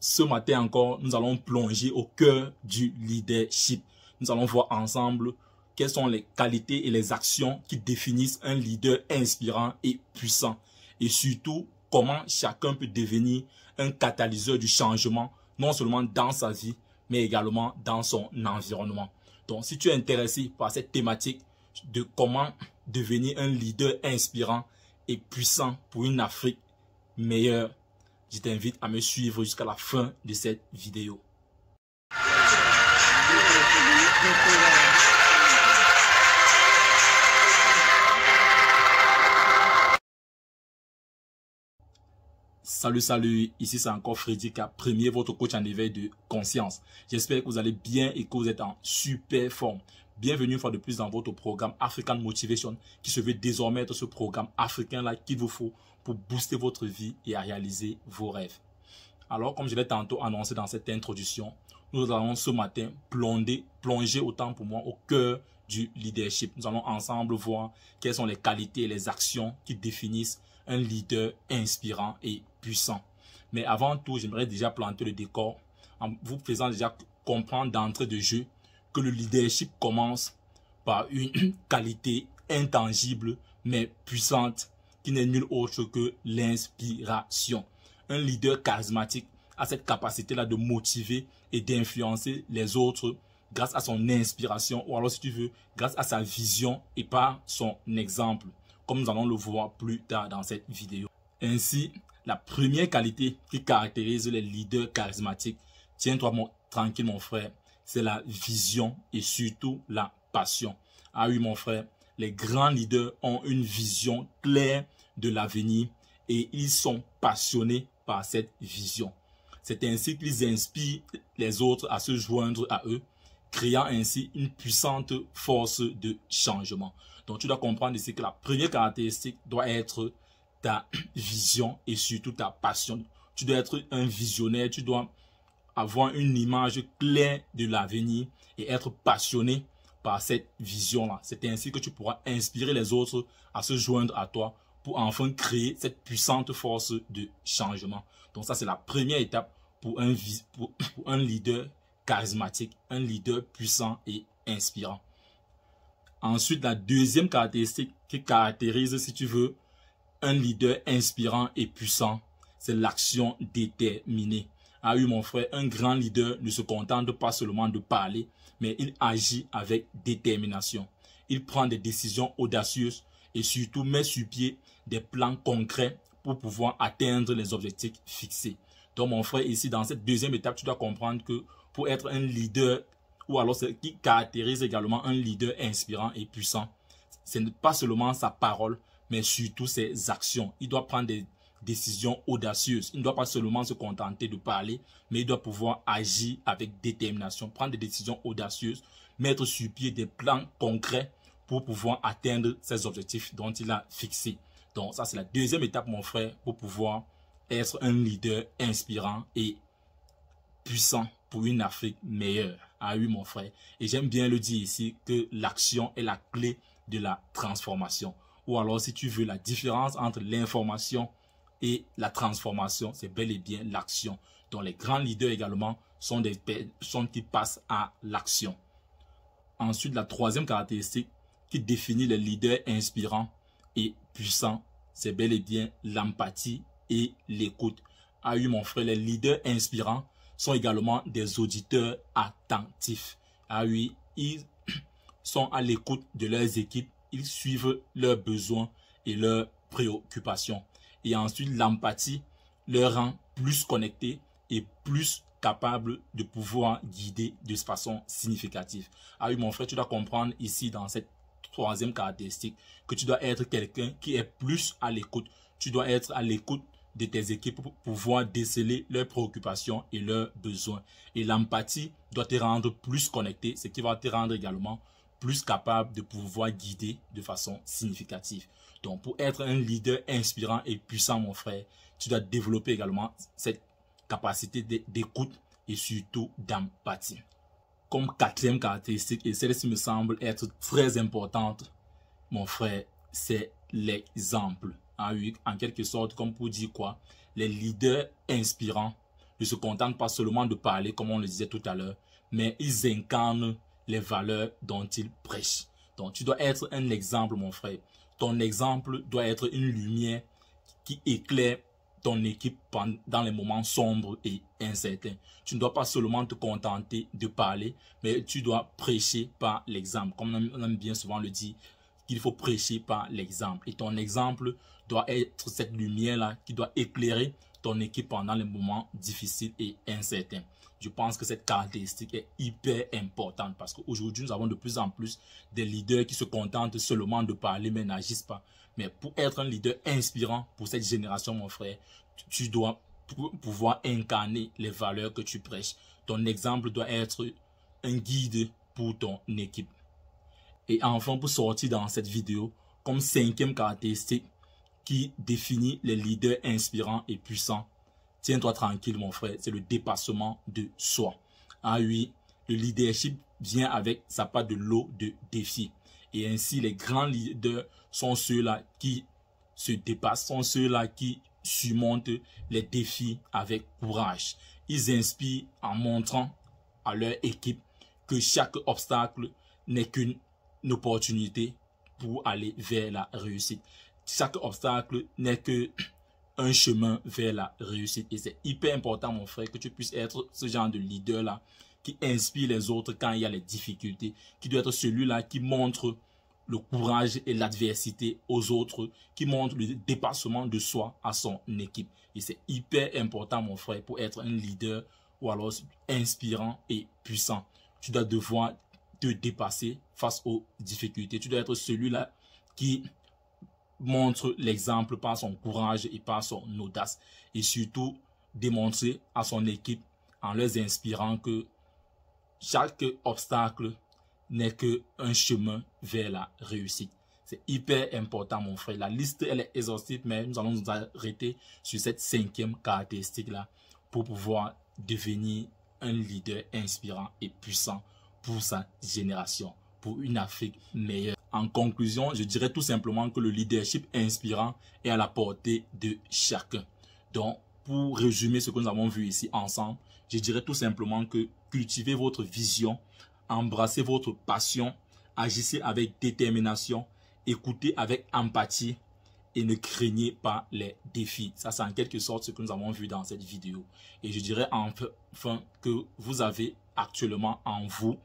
ce matin encore, nous allons plonger au cœur du leadership. Nous allons voir ensemble quelles sont les qualités et les actions qui définissent un leader inspirant et puissant. Et surtout, comment chacun peut devenir un catalyseur du changement, non seulement dans sa vie, mais également dans son environnement. Donc, si tu es intéressé par cette thématique de comment devenir un leader inspirant et puissant pour une Afrique meilleure, je t'invite à me suivre jusqu'à la fin de cette vidéo. Salut, ici c'est encore Freddy K, premier votre coach en éveil de conscience. J'espère que vous allez bien et que vous êtes en super forme. Bienvenue une fois de plus dans votre programme African Motivation qui se veut désormais être ce programme africain-là qu'il vous faut pour booster votre vie et à réaliser vos rêves. Alors, comme je l'ai tantôt annoncé dans cette introduction, nous allons ce matin plonger autant pour moi au cœur du leadership. Nous allons ensemble voir quelles sont les qualités et les actions qui définissent un leader inspirant et puissant. Mais avant tout, j'aimerais déjà planter le décor en vous faisant déjà comprendre d'entrée de jeu que le leadership commence par une qualité intangible mais puissante qui n'est nulle autre que l'inspiration. Un leader charismatique a cette capacité-là de motiver et d'influencer les autres grâce à son inspiration ou alors si tu veux, grâce à sa vision et par son exemple, comme nous allons le voir plus tard dans cette vidéo. Ainsi, la première qualité qui caractérise les leaders charismatiques, tiens-toi tranquille mon frère, c'est la vision et surtout la passion. Ah oui mon frère, les grands leaders ont une vision claire de l'avenir et ils sont passionnés par cette vision. C'est ainsi qu'ils inspirent les autres à se joindre à eux, créant ainsi une puissante force de changement. Donc tu dois comprendre ici que la première caractéristique doit être ta vision et surtout ta passion. Tu dois être un visionnaire, tu dois avoir une image claire de l'avenir et être passionné par cette vision-là. C'est ainsi que tu pourras inspirer les autres à se joindre à toi pour enfin créer cette puissante force de changement. Donc ça, c'est la première étape pour un leader charismatique, un leader puissant et inspirant. Ensuite, la deuxième caractéristique qui caractérise, si tu veux, un leader inspirant et puissant, c'est l'action déterminée. Ah oui, mon frère, un grand leader ne se contente pas seulement de parler, mais il agit avec détermination. Il prend des décisions audacieuses et surtout met sur pied des plans concrets pour pouvoir atteindre les objectifs fixés. Donc, mon frère, ici, dans cette deuxième étape, tu dois comprendre que pour être un leader, ou alors ce qui caractérise également un leader inspirant et puissant, ce n'est pas seulement sa parole, mais surtout ses actions. Il doit prendre des décisions audacieuses. Il ne doit pas seulement se contenter de parler, mais il doit pouvoir agir avec détermination, prendre des décisions audacieuses, mettre sur pied des plans concrets pour pouvoir atteindre ses objectifs dont il a fixé. Donc ça, c'est la deuxième étape, mon frère, pour pouvoir être un leader inspirant et puissant pour une Afrique meilleure. Ah oui, mon frère. Et j'aime bien le dire ici que l'action est la clé de la transformation. Ou alors, si tu veux, la différence entre l'information et la transformation, c'est bel et bien l'action. Donc, les grands leaders également sont des personnes qui passent à l'action. Ensuite, la troisième caractéristique qui définit les leaders inspirants et puissants, c'est bel et bien l'empathie et l'écoute. Ah oui, mon frère, les leaders inspirants sont également des auditeurs attentifs. Ah oui, ils sont à l'écoute de leurs équipes, ils suivent leurs besoins et leurs préoccupations. Et ensuite, l'empathie leur rend plus connectés et plus capables de pouvoir guider de façon significative. Ah oui, mon frère, tu dois comprendre ici dans cette troisième caractéristique que tu dois être quelqu'un qui est plus à l'écoute. Tu dois être à l'écoute de tes équipes pour pouvoir déceler leurs préoccupations et leurs besoins. Et l'empathie doit te rendre plus connecté, ce qui va te rendre également plus capable de pouvoir guider de façon significative. Donc, pour être un leader inspirant et puissant, mon frère, tu dois développer également cette capacité d'écoute et surtout d'empathie. Comme quatrième caractéristique, et celle-ci me semble être très importante, mon frère, c'est l'exemple. Ah oui, en quelque sorte, comme pour dire quoi, les leaders inspirants ne se contentent pas seulement de parler, comme on le disait tout à l'heure, mais ils incarnent les valeurs dont ils prêchent. Donc, tu dois être un exemple, mon frère. Ton exemple doit être une lumière qui éclaire ton équipe dans les moments sombres et incertains. Tu ne dois pas seulement te contenter de parler, mais tu dois prêcher par l'exemple. Comme on aime bien souvent le dire, qu'il faut prêcher par l'exemple. Et ton exemple doit être cette lumière-là qui doit éclairer ton équipe pendant les moments difficiles et incertains. Je pense que cette caractéristique est hyper importante parce qu'aujourd'hui, nous avons de plus en plus des leaders qui se contentent seulement de parler mais n'agissent pas. Mais pour être un leader inspirant pour cette génération, mon frère, tu dois pouvoir incarner les valeurs que tu prêches. Ton exemple doit être un guide pour ton équipe. Et enfin, pour sortir dans cette vidéo, comme 5e caractéristique qui définit les leaders inspirants et puissants, tiens-toi tranquille, mon frère, c'est le dépassement de soi. Ah oui, le leadership vient avec sa part de lot de défis. Et ainsi, les grands leaders sont ceux-là qui se dépassent, sont ceux-là qui surmontent les défis avec courage. Ils inspirent en montrant à leur équipe que chaque obstacle n'est qu'une opportunité pour aller vers la réussite. Chaque obstacle n'est que un chemin vers la réussite. Et c'est hyper important, mon frère, que tu puisses être ce genre de leader-là qui inspire les autres quand il y a les difficultés, qui doit être celui-là qui montre le courage et l'adversité aux autres, qui montre le dépassement de soi à son équipe. Et c'est hyper important, mon frère, pour être un leader ou alors inspirant et puissant. Tu dois devoir te dépasser face aux difficultés. Tu dois être celui-là qui montre l'exemple par son courage et par son audace. Et surtout, démontrer à son équipe en leur inspirant que chaque obstacle n'est qu'un chemin vers la réussite. C'est hyper important, mon frère. La liste, elle est exhaustive, mais nous allons nous arrêter sur cette 5e caractéristique-là pour pouvoir devenir un leader inspirant et puissant pour sa génération, pour une Afrique meilleure. En conclusion, je dirais tout simplement que le leadership inspirant est à la portée de chacun. Donc, pour résumer ce que nous avons vu ici ensemble, je dirais tout simplement que cultivez votre vision, embrassez votre passion, agissez avec détermination, écoutez avec empathie et ne craignez pas les défis. Ça, c'est en quelque sorte ce que nous avons vu dans cette vidéo. Et je dirais enfin que vous avez actuellement en vous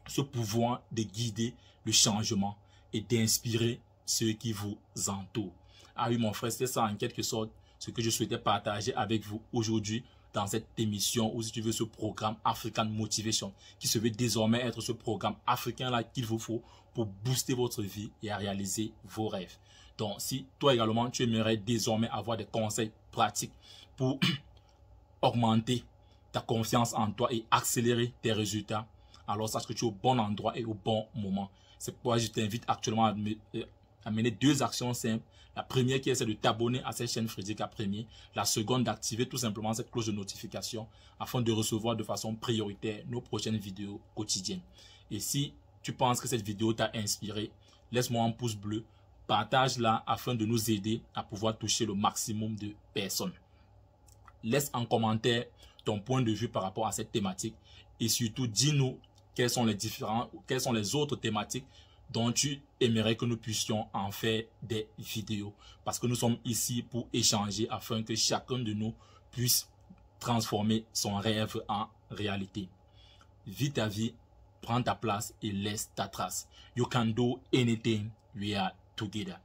ce pouvoir de guider le changement et d'inspirer ceux qui vous entourent. Ah oui, mon frère, c'est ça en quelque sorte ce que je souhaitais partager avec vous aujourd'hui dans cette émission, ou si tu veux ce programme African Motivation, qui se veut désormais être ce programme africain-là qu'il vous faut pour booster votre vie et à réaliser vos rêves. Donc, si toi également, tu aimerais désormais avoir des conseils pratiques pour augmenter ta confiance en toi et accélérer tes résultats, alors sache que tu es au bon endroit et au bon moment. C'est pourquoi je t'invite actuellement à mener 2 actions simples. La première qui est celle de t'abonner à cette chaîne Frédéric Apremier. La seconde, d'activer tout simplement cette cloche de notification afin de recevoir de façon prioritaire nos prochaines vidéos quotidiennes. Et si tu penses que cette vidéo t'a inspiré, laisse-moi un pouce bleu, partage-la afin de nous aider à pouvoir toucher le maximum de personnes. Laisse en commentaire ton point de vue par rapport à cette thématique et surtout dis-nous quelles sont les autres thématiques dont tu aimerais que nous puissions en faire des vidéos. Parce que nous sommes ici pour échanger afin que chacun de nous puisse transformer son rêve en réalité. Vis ta vie, prends ta place et laisse ta trace. You can do anything, we are together.